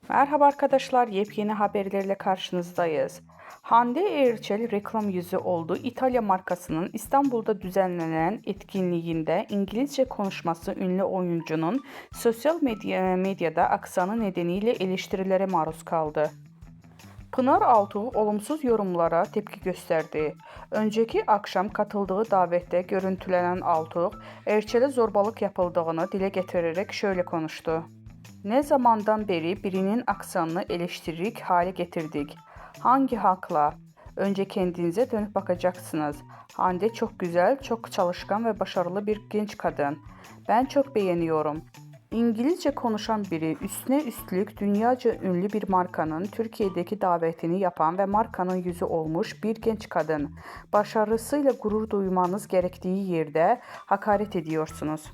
Merhaba arkadaşlar, yepyeni haberlerle karşınızdayız. Hande Erçel reklam yüzü oldu. İtalya markasının İstanbul'da düzenlenen etkinliğinde İngilizce konuşması ünlü oyuncunun sosyal medyada aksanı nedeniyle eleştirilere maruz kaldı. Pınar Altuğ olumsuz yorumlara tepki gösterdi. Önceki akşam katıldığı davette görüntülenen Altuğ, Erçel'e zorbalık yapıldığını dile getirerek şöyle konuştu. Ne zamandan beri birinin aksanını eleştirik hale getirdik? Hangi hakla? Önce kendinize dönüp bakacaksınız. Hande çok güzel, çok çalışkan ve başarılı bir genç kadın. Ben çok beğeniyorum. İngilizce konuşan biri, üstüne üstlük dünyaca ünlü bir markanın Türkiye'deki davetini yapan ve markanın yüzü olmuş bir genç kadın. Başarısıyla gurur duymanız gerektiği yerde hakaret ediyorsunuz.